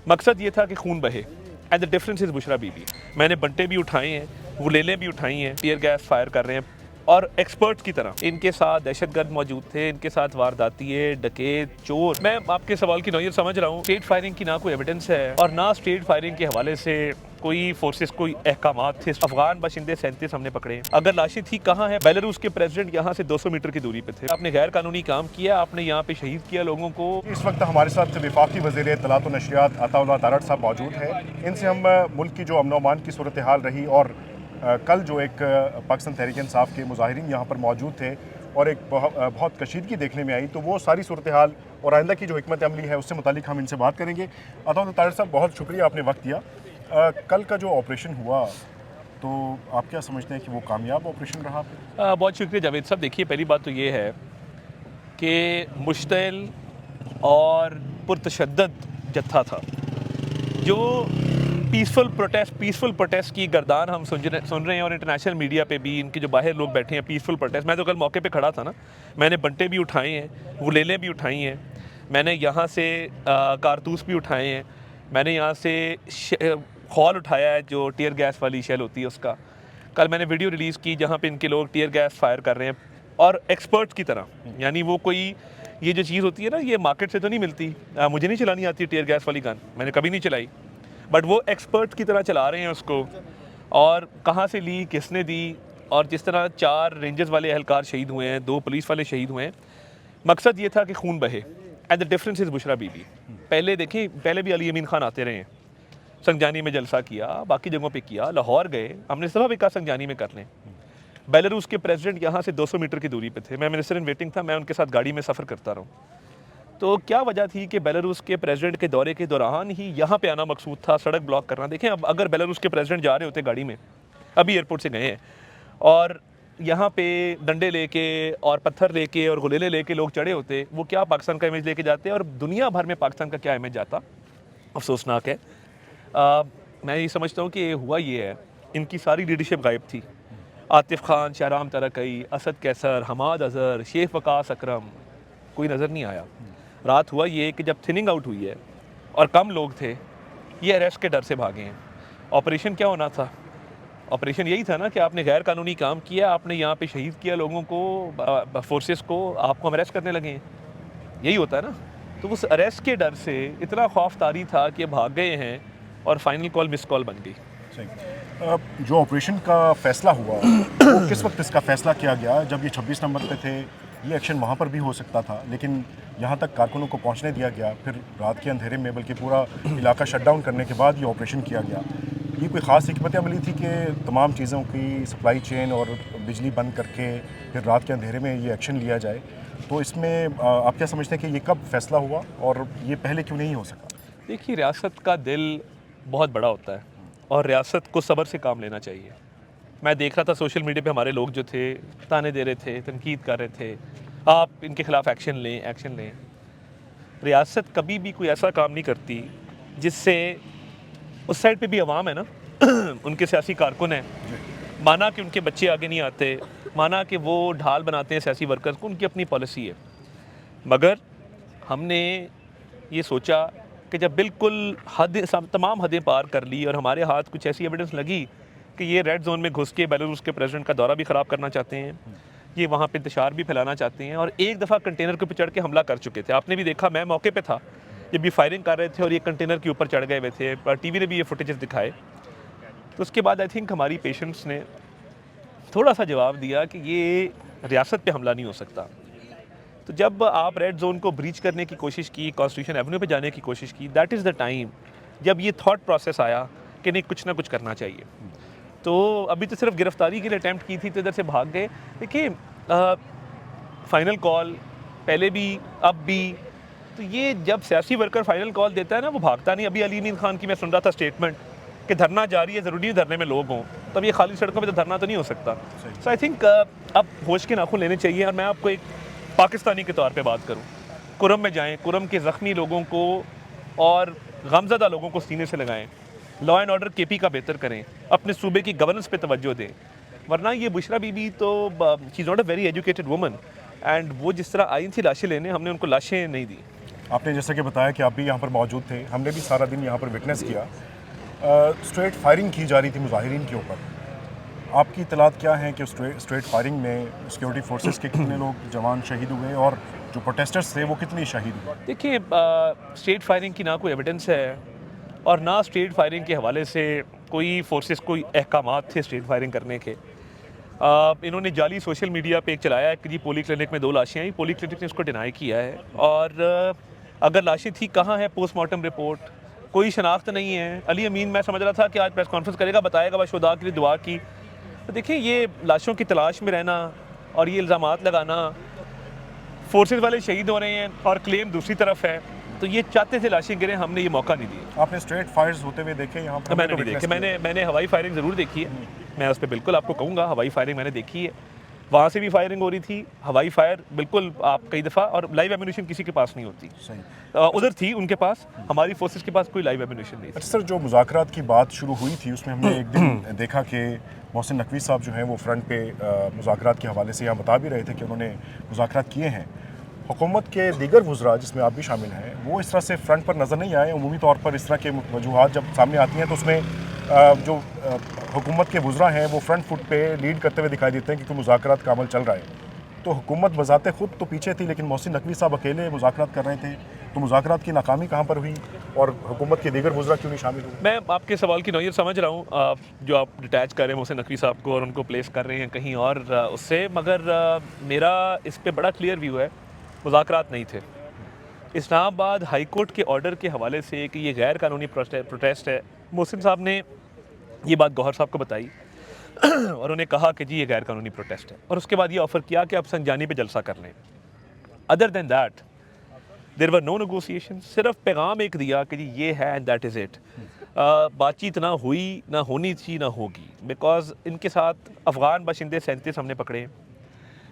मकसद ये था कि खून बहे and the difference is Bushra Bibi. मैंने बंटे भी उठाए हैं, गुलेलें भी उठाई हैं, टीयर गैस फायर कर रहे हैं और एक्सपर्ट्स की तरह इनके साथ दहशतगर्द मौजूद थे, इनके साथ वारदातिये, डकैत, चोर। मैं आपके सवाल की नौयत समझ रहा हूँ। स्ट्रेट फायरिंग की ना कोई एविडेंस है और ना स्ट्रेट फायरिंग के हवाले से कोई फोर्सेस कोई अहकामात थे। अफगान बाशिंदे 37 हमने पकड़े। अगर लाशें थी कहाँ है? बेलारूस के प्रेसिडेंट यहाँ से 200 मीटर की दूरी पे थे। आपने गैर कानूनी काम किया, आपने यहाँ पे शहीद किया लोगों को। इस वक्त हमारे साथ वफाकी वज़ीर इत्तलात व नशरियात अताउल्लाह तारड़ साहब मौजूद हैं। इनसे हम मुल्क की जो अमन अमान की सूरत हाल रही और कल जो एक पाकिस्तान तहरीक इंसाफ के मुजाहिरीन यहाँ पर मौजूद थे और एक बहुत कशीदगी देखने में आई, तो वो सारी सूरत हाल और आइंदा की जो हिकमत अमली है उससे मुतालिक हम इनसे बात करेंगे। अताउल्लाह तारड़ साहब, बहुत शुक्रिया आपने वक्त दिया। कल का जो ऑपरेशन हुआ, तो आप क्या समझते हैं कि वो कामयाब ऑपरेशन रहा? बहुत शुक्रिया जावेद साहब। देखिए, पहली बात तो ये है कि मुश्तइल और पुरतशद्दद जत्था था जो पीसफुल प्रोटेस्ट की गर्दान हम सुन रहे हैं और इंटरनेशनल मीडिया पे भी इनके जो बाहर लोग बैठे हैं पीसफुल प्रोटेस्ट। मैं तो कल मौके पे खड़ा था ना, मैंने बंटे भी उठाए हैं, गुलेलें भी उठाई हैं, मैंने यहाँ से कारतूस भी उठाए हैं, मैंने यहाँ से खौल उठाया है जो टीयर गैस वाली शेल होती है उसका। कल मैंने वीडियो रिलीज़ की जहाँ पे इनके लोग टीयर गैस फायर कर रहे हैं और एक्सपर्ट्स की तरह, यानी वो कोई ये जो चीज़ होती है ना, ये मार्केट से तो नहीं मिलती। मुझे नहीं चलानी आती टीयर गैस वाली गन, मैंने कभी नहीं चलाई, बट वो एक्सपर्ट्स की तरह चला रहे हैं उसको। और कहाँ से ली, किसने दी, और जिस तरह 4 रेंजर्स वाले एहलकार शहीद हुए हैं, 2 पुलिस वाले शहीद हुए हैं। मकसद ये था कि खून बहे and the difference is Bushra Bibi. पहले देखें, पहले भी अली अमीन खान आते रहे हैं, संजानी में जलसा किया, बाकी जगहों पे किया, लाहौर गए, हमने सब भी कहा संजानी में कर लें। बेलारूस के प्रेसिडेंट यहाँ से 200 मीटर की दूरी पे थे, मैं मिनिस्टर इन वेटिंग था, मैं उनके साथ गाड़ी में सफ़र करता रहूँ। तो क्या वजह थी कि बेलारूस के प्रेसिडेंट के दौरे के दौरान ही यहाँ पे आना मकसूद था, सड़क ब्लॉक करना। देखें, अब अगर बेलारूस के प्रेसिडेंट जा रहे होते गाड़ी में, अभी एयरपोर्ट से गए हैं, और यहाँ पे डंडे लेके और पत्थर लेके और गुलेले लेके लोग चढ़े होते, वो क्या पाकिस्तान का इमेज लेके जाते और दुनिया भर में पाकिस्तान का क्या इमेज जाता। अफसोसनाक है। मैं ये समझता हूँ कि हुआ ये है, इनकी सारी लीडरशिप गायब थी। आतिफ खान, शाहराम तरकई, असद कैसर, हमाद अजहर, शेख वकास अकरम, कोई नज़र नहीं आया। रात हुआ ये कि जब थिनिंग आउट हुई है और कम लोग थे, ये अरेस्ट के डर से भागे हैं। ऑपरेशन क्या होना था? ऑपरेशन यही था ना कि आपने गैर कानूनी काम किया, आपने यहाँ पे शहीद किया लोगों को, फोर्सेस को, आपको हम अरेस्ट करने लगे हैं, यही होता है ना। तो उस अरेस्ट के डर से इतना खौफ तारी था कि भाग गए हैं और फाइनल कॉल मिस कॉल बन गई। सही। जो ऑपरेशन का फैसला हुआ वो किस वक्त इसका फैसला किया गया? जब ये 26 नंबर पे थे, ये एक्शन वहाँ पर भी हो सकता था, लेकिन यहाँ तक कारकुनों को पहुँचने दिया गया, फिर रात के अंधेरे में बल्कि पूरा इलाका शट डाउन करने के बाद ये ऑपरेशन किया गया। ये कोई ख़ास हिकमत अमली थी कि तमाम चीज़ों की सप्लाई चेन और बिजली बंद करके फिर रात के अंधेरे में ये एक्शन लिया जाए? तो इसमें आप क्या समझते हैं कि ये कब फैसला हुआ और ये पहले क्यों नहीं हो सका? देखिए, रियासत का दिल बहुत बड़ा होता है और रियासत को सब्र से काम लेना चाहिए। मैं देख रहा था सोशल मीडिया पे हमारे लोग जो थे ताने दे रहे थे, तनकीद कर रहे थे, आप इनके ख़िलाफ़ एक्शन लें। रियासत कभी भी कोई ऐसा काम नहीं करती जिससे, उस साइड पे भी अवाम है ना उनके सियासी कारकुन हैं, माना कि उनके बच्चे आगे नहीं आते, माना कि वो ढाल बनाते हैं सियासी वर्कर्स को, उनकी अपनी पॉलिसी है। मगर हमने ये सोचा कि जब बिल्कुल तमाम हदें पार कर ली और हमारे हाथ कुछ ऐसी एविडेंस लगी कि ये रेड जोन में घुस के बेलारूस के प्रेसिडेंट का दौरा भी ख़राब करना चाहते हैं, ये वहाँ पे इंतशार भी फैलाना चाहते हैं, और एक दफ़ा कंटेनर के ऊपर चढ़ के हमला कर चुके थे। आपने भी देखा, मैं मौके पे था जब ये फायरिंग कर रहे थे और ये कंटेनर के ऊपर चढ़ गए हुए थे, पर टीवी ने भी ये फुटेजेस दिखाए। तो उसके बाद आई थिंक हमारी पेशेंट्स ने थोड़ा सा जवाब दिया कि ये रियासत पे हमला नहीं हो सकता। तो जब आप रेड जोन को ब्रीच करने की कोशिश की, कॉन्स्टिट्यूशन एवेन्यू पे जाने की कोशिश की, दैट इज़ द टाइम जब ये थॉट प्रोसेस आया कि नहीं, कुछ ना कुछ करना चाहिए। तो अभी तो सिर्फ गिरफ्तारी के लिए अटैम्प्ट की थी तो इधर से भाग गए। देखिए, फाइनल कॉल पहले भी अब भी, तो ये जब सियासी वर्कर फाइनल कॉल देता है ना, वो भागता नहीं। अभी अली अमीन खान की मैं सुन रहा था स्टेटमेंट कि धरना जारी है, ज़रूरी है धरने में लोग हों, तब ये खाली सड़कों पे तो धरना तो नहीं हो सकता। सो आई थिंक अब होश के नाखून लेने चाहिए। और मैं आपको एक पाकिस्तानी के तौर पे बात करूं, कुरम में जाएं, कुरम के ज़ख्मी लोगों को और गमज़दा लोगों को सीने से लगाएं, लॉ एंड ऑर्डर केपी का बेहतर करें, अपने सूबे की गवर्नेंस पे तवज्जो दें। वरना ये बुशरा बीबी तो she is not a very educated woman, and वो जिस तरह आई थी लाशें लेने, हमने उनको लाशें नहीं दी। आपने जैसा कि बताया कि आप भी यहाँ पर मौजूद थे, हमने भी सारा दिन यहाँ पर विटनेस किया। स्ट्रेट फायरिंग की जा रही थी मुजाहिरीन के ऊपर। आपकी इतलात क्या हैं कि स्ट्रेट फायरिंग में सिक्योरिटी फोर्सेस के कितने लोग जवान शहीद हुए और जो प्रोटेस्टर्स थे वो कितने शहीद हुए? देखिए, स्ट्रेट फायरिंग की ना कोई एविडेंस है और ना स्ट्रेट फायरिंग के हवाले से कोई फोर्सेस कोई अहकामात थे स्ट्रेट फायरिंग करने के। इन्होंने जाली सोशल मीडिया पे एक चलाया है कि जी पोली क्लिनिक में 2 लाशें आई। पोली क्लिनिक ने उसको डिनाई किया है और अगर लाशें थी कहाँ है पोस्टमार्टम रिपोर्ट, कोई शनाख्त नहीं है। अली अमीन मैं समझ रहा था कि आज प्रेस कॉन्फ्रेंस करेगा, बताएगा बस शुहदा के लिए दुआ की। तो देखिए, ये लाशों की तलाश में रहना और ये इल्ज़ामात लगाना, फोर्सेस वाले शहीद हो रहे हैं और क्लेम दूसरी तरफ है, तो ये चाहते थे लाशें गिरें, हमने ये मौका नहीं दिया। आपने स्ट्रेट फायर्स होते हुए देखे यहाँ पर? मैंने नहीं देखे, मैंने हवाई फायरिंग ज़रूर देखी है, मैं उस पर बिल्कुल आपको कहूँगा हवाई फायरिंग मैंने देखी है। वहाँ से भी फायरिंग हो रही थी, हवाई फायर बिल्कुल आप कई दफ़ा, और लाइव एम्यूनिशन किसी के पास नहीं होती। सही। उधर थी उनके पास, हमारी फोर्सेस के पास कोई लाइव एम्यूनिशन नहीं थी। अच्छा सर, जो मुज़ाकरात की बात शुरू हुई थी उसमें हमने एक दिन देखा कि मोहसिन नकवी साहब जो हैं वो फ्रंट पे मुज़ाकरात के हवाले से यहाँ बता भी रहे थे कि उन्होंने मुज़ाकरात किए हैं। हुकूमत के दीगर वुज़रा जिसमें आप भी शामिल हैं वो इस तरह से फ्रंट पर नज़र नहीं आए। उमूमी तौर पर इस तरह के वजूहात जब सामने आती हैं तो उसमें जो हुकूमत के वुज़रा हैं वो फ्रंट फुट पे लीड करते हुए दिखाई देते हैं क्योंकि मुज़ाकरात का अमल चल रहा है। तो हुकूमत बज़ाते खुद तो पीछे थी, लेकिन मोहसिन नकवी साहब अकेले मुज़ाकरात कर रहे थे। तो मुज़ाकरात की नाकामी कहाँ पर हुई और हुकूमत के दीगर वुज़रा क्यों नहीं शामिल हुए? मैं आपके सवाल की नौयत समझ रहा हूँ, जो आप डिटैच कर रहे हैं मोहसिन नकवी साहब को और उनको प्लेस कर रहे हैं कहीं और उससे, मगर मेरा इस पे बड़ा क्लियर व्यू है, मुज़ाकरात नहीं थे। इस्लामाबाद हाई कोर्ट के ऑर्डर के हवाले से कि ये गैर कानूनी प्रोटेस्ट है, मोहसिन साहब ने ये बात गौहर साहब को बताई और उन्हें कहा कि जी ये गैर कानूनी प्रोटेस्ट है, और उसके बाद ये ऑफ़र किया कि आप संजानी पे जलसा कर लें। Other than that there were no negotiation, सिर्फ पैगाम एक दिया कि जी ये है एंड दैट इज़ इट। बातचीत ना हुई, ना होनी थी, ना होगी, बिकॉज इनके साथ अफ़गान बाशिंदे 37 हमने पकड़े,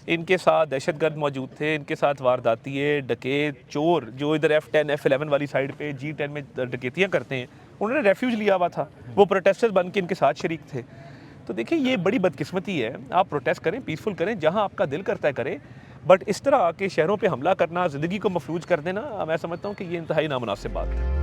इनके साथ दहशतगर्द मौजूद थे, इनके साथ वारदातिये, डकैत, चोर जो इधर F10 F11 वाली साइड पे G10 में डकैतियाँ करते हैं, उन्होंने रेफ्यूज लिया हुआ था, वो प्रोटेस्टर्स बन के इनके साथ शरीक थे। तो देखिए, ये बड़ी बदकिस्मती है। आप प्रोटेस्ट करें, पीसफुल करें, जहाँ आपका दिल करता है करें, बट इस तरह के शहरों पे हमला करना, ज़िंदगी को मफलूज कर देना, मैं समझता हूँ कि ये इंतहाई नामुनासिब बात है।